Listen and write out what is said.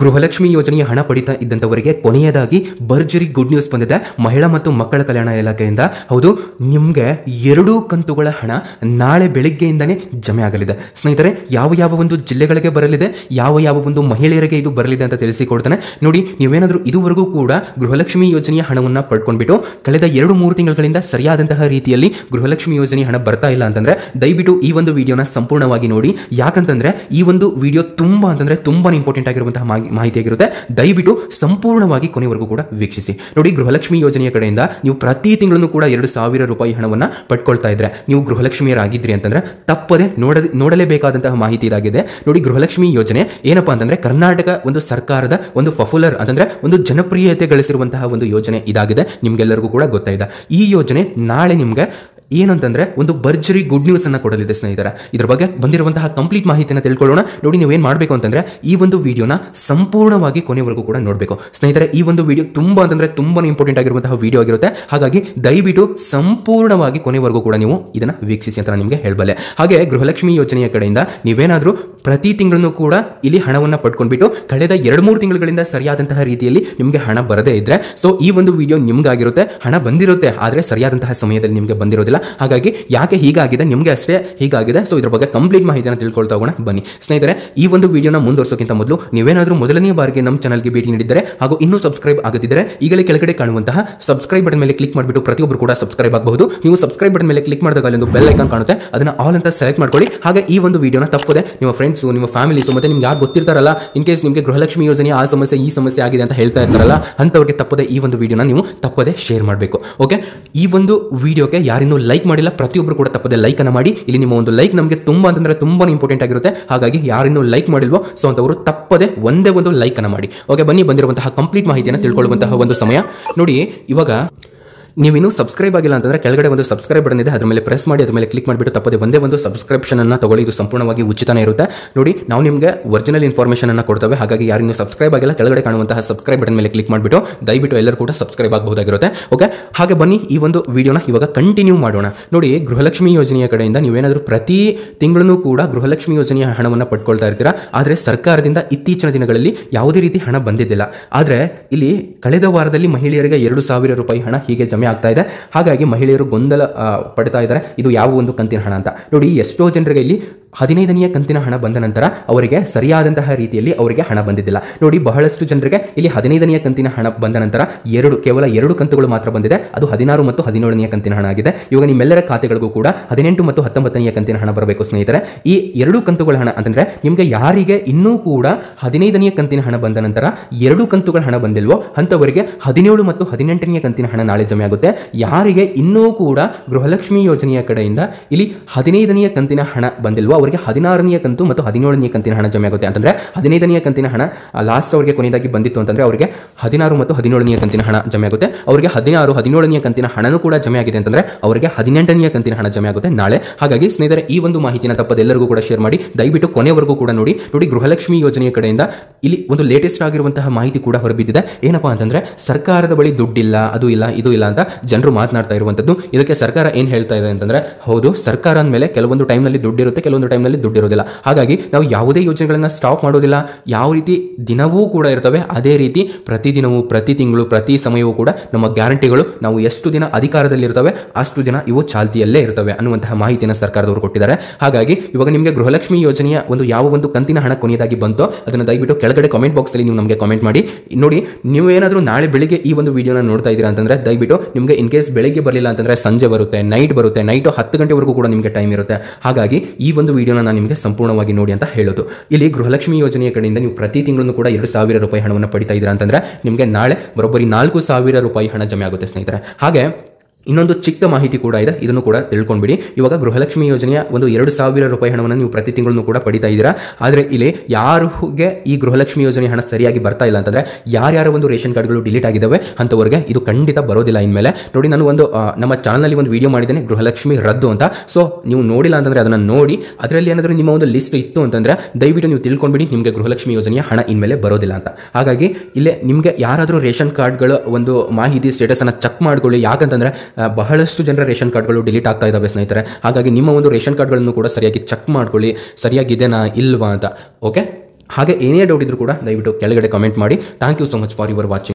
ಗೃಹಲಕ್ಷ್ಮಿ ಯೋಜನೆಯ ಹಣ ಪಡಿತಾ ಇದ್ದಂಥವರಿಗೆ ಕೊನೆಯದಾಗಿ ಭರ್ಜರಿ ಗುಡ್ ನ್ಯೂಸ್ ಬಂದಿದೆ ಮಹಿಳಾ ಮತ್ತು ಮಕ್ಕಳ ಕಲ್ಯಾಣ ಇಲಾಖೆಯಿಂದ. ಹೌದು, ನಿಮಗೆ 2 ಕಂತುಗಳ ಹಣ ನಾಳೆ ಬೆಳಿಗ್ಗೆಯಿಂದನೇ ಜಮೆ ಆಗಲಿದೆ. ಸ್ನೇಹಿತರೆ, ಯಾವ ಒಂದು ಜಿಲ್ಲೆಗಳಿಗೆ ಬರಲಿದೆ, ಯಾವ ಒಂದು ಮಹಿಳೆಯರಿಗೆ ಇದು ಬರಲಿದೆ ಅಂತ ತಿಳಿಸಿಕೊಡ್ತಾನೆ. ನೋಡಿ, ನೀವೇನಾದರೂ ಇದುವರೆಗೂ ಕೂಡ ಗೃಹಲಕ್ಷ್ಮಿ ಯೋಜನೆಯ ಹಣವನ್ನು ಪಡ್ಕೊಂಡ್ಬಿಟ್ಟು ಕಳೆದ 2-3 ತಿಂಗಳಿಂದ ಸರಿಯಾದಂತಹ ರೀತಿಯಲ್ಲಿ ಗೃಹಲಕ್ಷ್ಮಿ ಯೋಜನೆಯ ಹಣ ಬರ್ತಾ ಇಲ್ಲ ಅಂತಂದ್ರೆ ದಯವಿಟ್ಟು ಈ ಒಂದು ವಿಡಿಯೋನ ಸಂಪೂರ್ಣವಾಗಿ ನೋಡಿ. ಯಾಕಂತಂದ್ರೆ ಈ ಒಂದು ವಿಡಿಯೋ ತುಂಬಾ ಇಂಪಾರ್ಟೆಂಟ್ ಆಗಿರುವಂತಹ ಮಾಹಿತಿಯಾಗಿರುತ್ತೆ. ದಯವಿಟ್ಟು ಸಂಪೂರ್ಣವಾಗಿ ಕೊನೆವರೆಗೂ ಕೂಡ ವೀಕ್ಷಿಸಿ. ನೋಡಿ, ಗೃಹಲಕ್ಷ್ಮಿ ಯೋಜನೆಯ ಕಡೆಯಿಂದ ನೀವು ಪ್ರತಿ ತಿಂಗಳನ್ನು ಕೂಡ 2,000 ರೂಪಾಯಿ ಹಣವನ್ನು ಪಡ್ಕೊಳ್ತಾ ಇದ್ರೆ, ನೀವು ಗೃಹಲಕ್ಷ್ಮಿಯರಾಗಿದ್ರಿ ಅಂತಂದ್ರೆ ತಪ್ಪದೆ ನೋಡಲೇಬೇಕಾದಂತಹ ಮಾಹಿತಿ ಇದಾಗಿದೆ. ನೋಡಿ, ಗೃಹಲಕ್ಷ್ಮಿ ಯೋಜನೆ ಏನಪ್ಪಾ ಅಂತಂದ್ರೆ ಕರ್ನಾಟಕ ಒಂದು ಸರ್ಕಾರದ ಒಂದು ಪಾಪ್ಯುಲರ್ ಅಂತಂದ್ರೆ ಒಂದು ಜನಪ್ರಿಯತೆ ಗಳಿಸಿರುವಂತಹ ಒಂದು ಯೋಜನೆ ಇದಾಗಿದೆ. ನಿಮ್ಗೆಲ್ಲರಿಗೂ ಕೂಡ ಗೊತ್ತಾಯಿದೆ. ಈ ಯೋಜನೆ ನಾಳೆ ನಿಮ್ಗೆ ಏನಂತಂದ್ರೆ ಒಂದು ಭರ್ಜರಿ ಗುಡ್ ನ್ಯೂಸ್ ಅನ್ನ ಕೊಡಲಿದೆ ಸ್ನೇಹಿತರೆ. ಇದ್ರ ಬಗ್ಗೆ ಬಂದಿರುವಂತಹ ಕಂಪ್ಲೀಟ್ ಮಾಹಿತಿನ ತಿಳ್ಕೊಳ್ಳೋಣ. ನೋಡಿ, ನೀವೇನ್ ಮಾಡಬೇಕು ಅಂತಂದ್ರೆ ಈ ಒಂದು ವಿಡಿಯೋನ ಸಂಪೂರ್ಣವಾಗಿ ಕೊನೆವರೆಗೂ ಕೂಡ ನೋಡಬೇಕು ಸ್ನೇಹಿತರೆ. ಈ ಒಂದು ವಿಡಿಯೋ ತುಂಬಾನೇ ಇಂಪಾರ್ಟೆಂಟ್ ಆಗಿರುವಂತಹ ವಿಡಿಯೋ ಆಗಿರುತ್ತೆ. ಹಾಗಾಗಿ ದಯವಿಟ್ಟು ಸಂಪೂರ್ಣವಾಗಿ ಕೊನೆವರೆಗೂ ಕೂಡ ನೀವು ಇದನ್ನ ವೀಕ್ಷಿಸಿ ಅಂತ ನಿಮಗೆ ಹೇಳಬಲ್ಲೆ. ಹಾಗೆ ಗೃಹಲಕ್ಷ್ಮಿ ಯೋಜನೆಯ ಕಡೆಯಿಂದ ನೀವೇನಾದ್ರೂ ಪ್ರತಿ ತಿಂಗಳನ್ನು ಕೂಡ ಇಲ್ಲಿ ಹಣವನ್ನು ಪಡ್ಕೊಂಡ್ಬಿಟ್ಟು ಕಳೆದ 2-3 ತಿಂಗಳಿಂದ ಸರಿಯಾದಂತಹ ರೀತಿಯಲ್ಲಿ ನಿಮಗೆ ಹಣ ಬರದೇ ಇದ್ರೆ ಸೊ ಈ ಒಂದು ವಿಡಿಯೋ ನಿಮ್ಗಾಗಿರುತ್ತೆ. ಹಣ ಬಂದಿರುತ್ತೆ, ಆದ್ರೆ ಸರಿಯಾದಂತಹ ಸಮಯದಲ್ಲಿ ನಿಮಗೆ ಬಂದಿರೋದಿಲ್ಲ. ಹಾಗಾಗಿ ಯಾಕೆ ಹೀಗಾಗಿದೆ, ನಿಮಗೆ ಅಷ್ಟೇ ಹೀಗಾಗಿದೆ. ಸೊ ಇದ್ರ ಬಗ್ಗೆ ಕಂಪ್ಲೀಟ್ ಮಾಹಿತಿಯನ್ನು ತಿಳ್ಕೊಳ್ತಾ ಹೋಗೋಣ ಬನ್ನಿ ಸ್ನೇಹಿತರೆ. ಈ ಒಂದು ವಿಡಿಯೋನ ಮುಂದುವರಿಸೋಕ್ಕಿಂತ ಮೊದಲು ನೀವೇನಾದ್ರೂ ಮೊದಲನೆಯ ಬಾರಿಗೆ ನಮ್ಮ ಚಾನಲ್ಗೆ ಭೇಟಿ ನೀಡಿದ್ದರೆ ಹಾಗೂ ಇನ್ನೂ ಸಬ್ಸ್ಕ್ರೈಬ್ ಆಗದಿದ್ದರೆ ಈಗಲೇ ಕೆಳಗಡೆ ಕಾಣುವಂತಹ ಸಬ್ಸ್ಕ್ರೈಬ್ ಬಟನ್ ಮೇಲೆ ಕ್ಲಿಕ್ ಮಾಡಿಬಿಟ್ಟು ಪ್ರತಿಯೊಬ್ಬರು ಕೂಡ ಸಬ್ಸ್ಕ್ರೈಬ್ ಆಗಬಹುದು. ನೀವು ಸಬ್ಸ್ಕ್ರೈಬ್ ಬಟನ್ ಮೇಲೆ ಕ್ಲಿಕ್ ಮಾಡಿದಾಗ ಒಂದು ಬೆಲ್ ಐಕಾನ್ ಕಾಣುತ್ತೆ, ಅದನ್ನ ಆಲ್ ಅಂತ ಸೆಲೆಕ್ಟ್ ಮಾಡ್ಕೊಳ್ಳಿ. ಹಾಗೆ ಈ ಒಂದು ವಿಡಿಯೋನ ತಪ್ಪದೆ ನಿಮ್ಮ ಫ್ರೆಂಡ್ಸ್, ನಿಮ್ಮ ಫ್ಯಾಮಿಲೀಸ್ ಮತ್ತೆ ನಿಮ್ಗೆ ಯಾರು ಗೊತ್ತಿರ್ತಾರಲ್ಲ, ಇನ್ ಕೇಸ್ ನಿಮಗೆ ಗೃಹಲಕ್ಷ್ಮಿ ಯೋಜನೆ ಆ ಸಮಸ್ಯೆ ಈ ಸಮಸ್ಯೆ ಆಗಿದೆ ಅಂತ ಹೇಳ್ತಾ ಇರ್ತಾರಲ್ಲ, ಅಂತವರಿಗೆ ತಪ್ಪದೆ ಈ ಒಂದು ವಿಡಿಯೋನ ನೀವು ತಪ್ಪದೆ ಶೇರ್ ಮಾಡಬೇಕು. ಓಕೆ, ಈ ಒಂದು ವಿಡಿಯೋಗೆ ಯಾರಿನ್ನೂ ಲೈಕ್ ಮಾಡಿಲ್ಲ ಪ್ರತಿಯೊಬ್ಬರು ಕೂಡ ತಪ್ಪದೆ ಲೈಕ್ ಅನ್ನ ಮಾಡಿ. ಇಲ್ಲಿ ನಿಮ್ಮ ಒಂದು ಲೈಕ್ ನಮಗೆ ತುಂಬಾ ಇಂಪಾರ್ಟೆಂಟ್ ಆಗಿರುತ್ತೆ. ಹಾಗಾಗಿ ಯಾರಿನ್ನೂ ಲೈಕ್ ಮಾಡಿಲ್ವೋ ಸೊ ಅಂತವರು ತಪ್ಪದೆ ಒಂದೇ ಒಂದು ಲೈಕ್ ಅನ್ನ ಮಾಡಿ. ಓಕೆ, ಬನ್ನಿ ಬಂದಿರುವಂತಹ ಕಂಪ್ಲೀಟ್ ಮಾಹಿತಿಯನ್ನು ತಿಳ್ಕೊಳ್ಳುವಂತಹ ಒಂದು ಸಮಯ. ನೋಡಿ, ಇವಾಗ ನೀವಿನ್ನೂ ಸಬ್ಸ್ಕ್ರೈಬ್ ಆಗಿಲ್ಲ ಅಂತಂದ್ರೆ ಕೆಳಗಡೆ ಒಂದು ಸಬ್ಸ್ಕ್ರೈಬ್ ಬಟನ್ ಇದೆ, ಅದ್ರ ಮೇಲೆ ಪ್ರೆಸ್ ಮಾಡಿ ಅದ್ರ ಮೇಲೆ ಕ್ಲಿಕ್ ಮಾಡಿಬಿಟ್ಟು ತಪ್ಪದೆ ಒಂದೇ ಒಂದು ಸಬ್ಸ್ಕ್ರಿಪ್ಷನ್ ಅನ್ನ ತಗೊಳ್ಳಿ. ಇದು ಸಂಪೂರ್ಣವಾಗಿ ಉಚಿತನೇ ಇರುತ್ತೆ. ನೋಡಿ, ನಾವು ನಿಮಗೆ ಒರಿಜಿನಲ್ ಇನ್ಫಾರ್ಮೇಷನ್ ಅನ್ನ ಕೊಡ್ತೇವೆ. ಹಾಗಾಗಿ ಯಾರಿನ್ನೂ ಸಬ್ಸ್ಕ್ರೈಬ್ ಆಗಿಲ್ಲ ಕೆಳಗಡೆ ಕಾಣುವಂತಹ ಸಬ್ಸ್ಕ್ರೈಬ್ ಬಟನ್ ಮೇಲೆ ಕ್ಲಿಕ್ ಮಾಡಿಬಿಟ್ಟು ದಯವಿಟ್ಟು ಎಲ್ಲರೂ ಕೂಡ ಸಬ್ಸ್ಕ್ರೈಬ್ ಆಗಬಹುದಾಗಿರುತ್ತೆ. ಓಕೆ, ಹಾಗೆ ಬನ್ನಿ ಈ ಒಂದು ವಿಡಿಯೋನ ಇವಾಗ ಕಂಟಿನ್ಯೂ ಮಾಡೋಣ. ನೋಡಿ, ಗೃಹಲಕ್ಷ್ಮಿ ಯೋಜನೆಯ ಕಡೆಯಿಂದ ನೀವೇನಾದರೂ ಪ್ರತಿ ತಿಂಗಳೂ ಕೂಡ ಗೃಹಲಕ್ಷ್ಮಿ ಯೋಜನೆಯ ಹಣವನ್ನು ಪಡ್ಕೊಳ್ತಾ ಇರ್ತೀರಾ. ಆದರೆ ಸರ್ಕಾರದಿಂದ ಇತ್ತೀಚಿನ ದಿನಗಳಲ್ಲಿ ಯಾವುದೇ ರೀತಿ ಹಣ ಬಂದಿದ್ದಿಲ್ಲ. ಆದರೆ ಇಲ್ಲಿ ಕಳೆದ ವಾರದಲ್ಲಿ ಮಹಿಳೆಯರಿಗೆ 2,000 ರೂಪಾಯಿ ಹಣ ಹೀಗೆ ಜಮೆ ಆಗ್ತಾ ಇದೆ. ಹಾಗಾಗಿ ಮಹಿಳೆಯರು ಗೊಂದಲ ಪಡ್ತಾ ಇದ್ದಾರೆ, ಇದು ಯಾವ ಒಂದು ಕಂತಿನ ಹಣ ಅಂತ. ನೋಡಿ, ಎಷ್ಟೋ ಜನರಿಗೆ ಇಲ್ಲಿ 15ನೇ ಕಂತಿನ ಹಣ ಬಂದ ನಂತರ ಅವರಿಗೆ ಸರಿಯಾದಂತಹ ರೀತಿಯಲ್ಲಿ ಅವರಿಗೆ ಹಣ ಬಂದಿದ್ದಿಲ್ಲ. ನೋಡಿ, ಬಹಳಷ್ಟು ಜನರಿಗೆ ಇಲ್ಲಿ 15ನೇ ಕಂತಿನ ಹಣ ಬಂದ ನಂತರ ಕೇವಲ 2 ಕಂತುಗಳು ಮಾತ್ರ ಬಂದಿದೆ. ಅದು 16 ಮತ್ತು 17ನೇ ಕಂತಿನ ಹಣ ಆಗಿದೆ. ಇವಾಗ ನಿಮ್ಮೆಲ್ಲರ ಖಾತೆಗಳಿಗೂ ಕೂಡ 18 ಮತ್ತು 19ನೇ ಕಂತಿನ ಹಣ ಬರಬೇಕು ಸ್ನೇಹಿತರೆ. ಈ 2 ಕಂತುಗಳ ಹಣ ಅಂತಂದ್ರೆ ನಿಮಗೆ ಯಾರಿಗೆ ಇನ್ನೂ ಕೂಡ 15ನೇ ಕಂತಿನ ಹಣ ಬಂದ ನಂತರ 2 ಕಂತುಗಳ ಹಣ ಬಂದಿಲ್ವೋ ಅಂತವರಿಗೆ 17 ಮತ್ತು 18ನೇ ಕಂತಿನ ಹಣ ನಾಳೆ ಜಮೆ ಆಗುತ್ತೆ. ಯಾರಿಗೆ ಇನ್ನೂ ಕೂಡ ಗೃಹಲಕ್ಷ್ಮಿ ಯೋಜನೆಯ ಕಡೆಯಿಂದ ಇಲ್ಲಿ 15ನೇ ಕಂತಿನ ಹಣ ಬಂದಿಲ್ವೋ ಅವರಿಗೆ 16ನೇ ಕಂತು ಮತ್ತು 17ನೇ ಕಂತಿನ ಹಣ ಜಮೆ ಆಗುತ್ತೆ. ಅಂತಂದ್ರೆ 15ನೇ ಕಂತಿನ ಹಣ ಲಾಸ್ಟ್ ಅವರಿಗೆ ಕೊನೆಯದಾಗಿ ಬಂದಿತ್ತು ಅಂತಂದ್ರೆ ಅವರಿಗೆ 16 ಮತ್ತು 17ನೇ ಕಂತಿನ ಹಣ ಜಮೆ ಆಗುತ್ತೆ. ಅವರಿಗೆ 16, 17ನೇ ಕಂತಿನ ಹಣನೂ ಕೂಡ ಜಮೆ ಆಗಿದೆ ಅಂತಂದ್ರೆ ಅವರಿಗೆ 18ನೇ ಕಂತಿನ ಹಣ ಜಮೆ ಆಗುತ್ತೆ ನಾಳೆ. ಹಾಗಾಗಿ ಸ್ನೇಹಿತರೆ, ಈ ಒಂದು ಮಾಹಿತಿನ ತಪ್ಪದೆ ಎಲ್ಲರಿಗೂ ಕೂಡ ಶೇರ್ ಮಾಡಿ. ದಯವಿಟ್ಟು ಕೊನೆವರೆಗೂ ಕೂಡ ನೋಡಿ. ಗೃಹಲಕ್ಷ್ಮಿ ಯೋಜನೆಯ ಕಡೆಯಿಂದ ಇಲ್ಲಿ ಒಂದು ಲೇಟೆಸ್ಟ್ ಆಗಿರುವಂತಹ ಮಾಹಿತಿ ಕೂಡ ಹೊರಬಿದ್ದಿದೆ. ಏನಪ್ಪಾ ಅಂತಂದ್ರೆ ಸರ್ಕಾರದ ಬಳಿ ದುಡ್ಡಿಲ್ಲ, ಅದು ಇಲ್ಲ, ಇದು ಇಲ್ಲ ಅಂತ ಜನರು ಮಾತನಾಡ್ತಾ ಇರುವಂತದ್ದು. ಇದಕ್ಕೆ ಸರ್ಕಾರ ಏನ್ ಹೇಳ್ತಾ ಇದೆ ಅಂತಂದ್ರೆ, ಹೌದು, ಸರ್ಕಾರ ಅಂದಮೇಲೆ ಕೆಲವೊಂದು ಟೈಮ್ನಲ್ಲಿ ದುಡ್ಡಿರುತ್ತೆ, ಕೆಲವೊಂದು ಟೈಮ್ನಲ್ಲಿ ದುಡ್ಡಿರೋದಿಲ್ಲ. ಹಾಗಾಗಿ ನಾವು ಯಾವುದೇ ಯೋಜನೆಗಳನ್ನ ಸ್ಟಾಪ್ ಮಾಡೋದಿಲ್ಲ. ಯಾವ ರೀತಿ ದಿನವೂ ಕೂಡ ಇರ್ತವೆ, ಅದೇ ರೀತಿ ಪ್ರತಿದಿನವೂ, ಪ್ರತಿ ತಿಂಗಳು, ಪ್ರತಿ ಸಮಯವೂ ಕೂಡ ನಮ್ಮ ಗ್ಯಾರಂಟಿಗಳು ನಾವು ಎಷ್ಟು ದಿನ ಅಧಿಕಾರದಲ್ಲಿ ಇರ್ತವೆ ಅಷ್ಟು ದಿನ ಇವು ಚಾಲ್ತಿಯಲ್ಲೇ ಇರ್ತವೆ ಅನ್ನುವಂತಹ ಮಾಹಿತಿಯನ್ನು ಸರ್ಕಾರದವರು ಕೊಟ್ಟಿದ್ದಾರೆ. ಹಾಗಾಗಿ ಇವಾಗ ನಿಮಗೆ ಗೃಹಲಕ್ಷ್ಮಿ ಯೋಜನೆಯ ಯಾವ ಒಂದು ಕಂತಿನ ಹಣ ಕೊನೆಯದಾಗಿ ಬಂತೋ ಅದನ್ನು ದಯವಿಟ್ಟು ಕೆಳಗಡೆ ಕಾಮೆಂಟ್ ಬಾಕ್ಸ್ ಅಲ್ಲಿ ನೀವು ನಮಗೆ ಕಾಮೆಂಟ್ ಮಾಡಿ. ನೋಡಿ, ನೀವು ಏನಾದರೂ ನಾಳೆ ಬೆಳಿಗ್ಗೆ ಈ ಒಂದು ವಿಡಿಯೋನ ನೋಡ್ತಾ ಇದ್ದೀರಾ ಅಂತಂದ್ರೆ ದಯವಿಟ್ಟು ನಿಮಗೆ ಇನ್ ಕೇಸ್ ಬೆಳಿಗ್ಗೆ ಬರಲಿಲ್ಲ ಅಂತಂದ್ರೆ ಸಂಜೆ ಬರುತ್ತೆ, ನೈಟ್ ಬರುತ್ತೆ, ನೈಟ್ 10 ಗಂಟೆವರೆಗೂ ಕೂಡ ನಿಮಗೆ ಟೈಮ್ ಇರುತ್ತೆ. ಹಾಗಾಗಿ ಈ ಒಂದು ವಿಡಿಯೋನ ನಾನು ನಿಮಗೆ ಸಂಪೂರ್ಣವಾಗಿ ನೋಡಿ ಅಂತ ಹೇಳೋದು. ಇಲ್ಲಿ ಗೃಹಲಕ್ಷ್ಮಿ ಯೋಜನೆಯ ಕಡೆಯಿಂದ ನೀವು ಪ್ರತಿ ತಿಂಗಳು ಕೂಡ 2,000 ರೂಪಾಯಿ ಹಣವನ್ನು ಪಡಿತಾ ಇದ್ದೀರಾ ಅಂತಂದ್ರೆ ನಿಮಗೆ ನಾಳೆ ಬರೋಬ್ಬರಿ 4,000 ರೂಪಾಯಿ ಹಣ ಜಮೆ ಆಗುತ್ತೆ ಸ್ನೇಹಿತರೆ. ಹಾಗೆ ಇನ್ನೊಂದು ಚಿಕ್ಕ ಮಾಹಿತಿ ಕೂಡ ಇದೆ, ಇದನ್ನು ಕೂಡ ತಿಳ್ಕೊಂಡ್ಬಿಡಿ. ಇವಾಗ ಗೃಹಲಕ್ಷ್ಮಿ ಯೋಜನೆಯ 2,000 ರೂಪಾಯಿ ಹಣವನ್ನು ನೀವು ಪ್ರತಿ ತಿಂಗಳು ಕೂಡ ಪಡಿತಾ ಇದ್ದೀರಾ. ಆದರೆ ಇಲ್ಲಿ ಯಾರಿಗೆ ಈ ಗೃಹಲಕ್ಷ್ಮಿ ಯೋಜನೆ ಹಣ ಸರಿಯಾಗಿ ಬರ್ತಾ ಇಲ್ಲ ಅಂತಂದ್ರೆ ಯಾರ್ಯಾರ ಒಂದು ರೇಷನ್ ಕಾರ್ಡ್ಗಳು ಡಿಲೀಟ್ ಆಗಿದ್ದಾವೆ ಅಂತವರಿಗೆ ಇದು ಖಂಡಿತ ಬರೋದಿಲ್ಲ ಇನ್ಮೇಲೆ. ನೋಡಿ, ನಾನು ನಮ್ಮ ಚಾನಲ್ನಲ್ಲಿ ಒಂದು ವಿಡಿಯೋ ಮಾಡಿದ್ದೇನೆ ಗೃಹಲಕ್ಷ್ಮಿ ರದ್ದು ಅಂತ. ಸೊ ನೀವು ನೋಡಿಲ್ಲ ಅಂತಂದ್ರೆ ಅದನ್ನು ನೋಡಿ. ಅದರಲ್ಲಿ ಏನಾದರೂ ನಿಮ್ಮ ಒಂದು ಲಿಸ್ಟ್ ಇತ್ತು ಅಂತಂದ್ರೆ ದಯವಿಟ್ಟು ನೀವು ತಿಳ್ಕೊಂಡ್ಬಿಡಿ, ನಿಮಗೆ ಗೃಹಲಕ್ಷ್ಮಿ ಯೋಜನೆಯ ಹಣ ಇನ್ಮೇಲೆ ಬರೋದಿಲ್ಲ ಅಂತ. ಹಾಗಾಗಿ ಇಲ್ಲೇ ನಿಮಗೆ ಯಾರಾದರೂ ರೇಷನ್ ಕಾರ್ಡ್ಗಳ ಒಂದು ಮಾಹಿತಿ ಸ್ಟೇಟಸ್ ಅನ್ನ ಚೆಕ್ ಮಾಡ್ಕೊಳ್ಳಿ. ಯಾಕಂತಂದ್ರೆ ಬಹಳಷ್ಟು ಜನರ ರೇಷನ್ ಕಾರ್ಡ್ಗಳು ಡಿಲೀಟ್ ಆಗ್ತಾ ಇದ್ದಾವೆ ಸ್ನೇಹಿತರೆ. ಹಾಗಾಗಿ ನಿಮ್ಮ ಒಂದು ರೇಷನ್ ಕಾರ್ಡ್ಗಳನ್ನು ಕೂಡ ಸರಿಯಾಗಿ ಚೆಕ್ ಮಾಡ್ಕೊಳ್ಳಿ, ಸರಿಯಾಗಿದೆನಾ ಇಲ್ವಾ ಅಂತ. ಓಕೆ, ಹಾಗೆ ಏನೇ ಡೌಟ್ ಇದ್ರೂ ಕೂಡ ದಯವಿಟ್ಟು ಕೆಳಗಡೆ ಕಮೆಂಟ್ ಮಾಡಿ. Thank you so much for your watching.